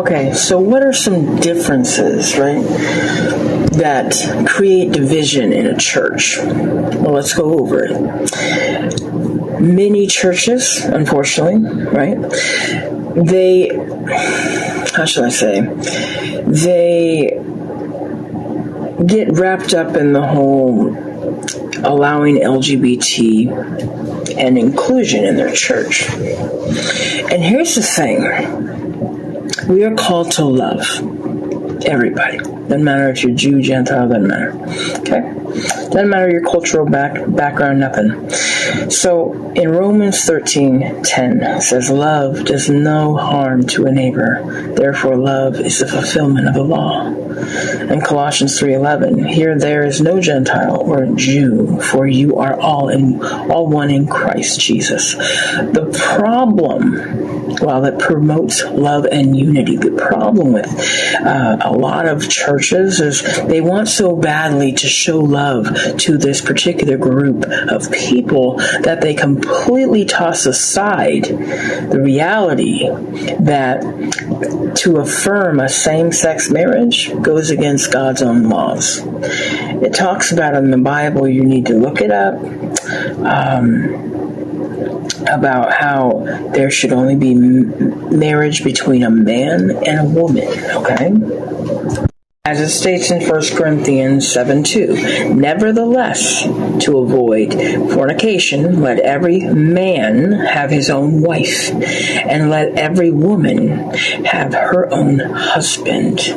Okay, so what are some differences, right, that create division in a church? Well, let's go over it. Many churches, unfortunately, right, how shall I say, they get wrapped up in the whole allowing LGBT and inclusion in their church. And here's the thing. We are called to love everybody. Doesn't matter if you're Jew, Gentile, doesn't matter. Okay? Doesn't matter your cultural background, nothing. So in Romans 13:10 it says, love does no harm to a neighbor. Therefore love is the fulfillment of the law. And Colossians 3:11, here there is no Gentile or Jew, for you are all one in Christ Jesus. The problem, while it promotes love and unity, the problem with a lot of churches is they want so badly to show love to this particular group of people that they completely toss aside the reality that to affirm a same-sex marriage goes against God's own laws. It talks about in the Bible, you need to look it up, about how there should only be marriage between a man and a woman, okay? As it states in 1 Corinthians 7:2, nevertheless, to avoid fornication, let every man have his own wife, and let every woman have her own husband.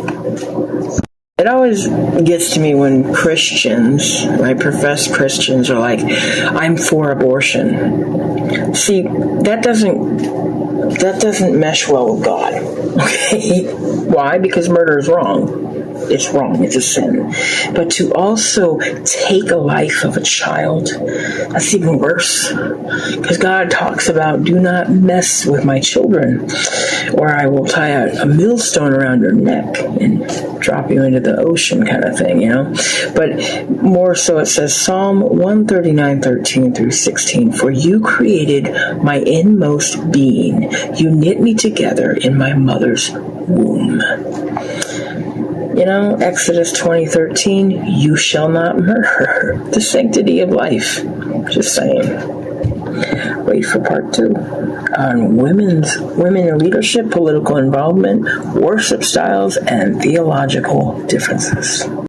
It always gets to me when Christians, right, professed Christians are like, I'm for abortion. See, that doesn't mesh well with God. Okay? Why? Because murder is wrong. It's wrong. It's a sin. But to also take a life of a child, that's even worse. Because God talks about, do not mess with my children, or I will tie a millstone around your neck and drop you into the ocean kind of thing, you know. But more so it says, Psalm 139:13 through 16, for you created my inmost being. You knit me together in my mother's womb. You know, Exodus 20:13, you shall not murder. The sanctity of life. Just saying. Wait for part 2 on women in leadership, political involvement, worship styles, and theological differences.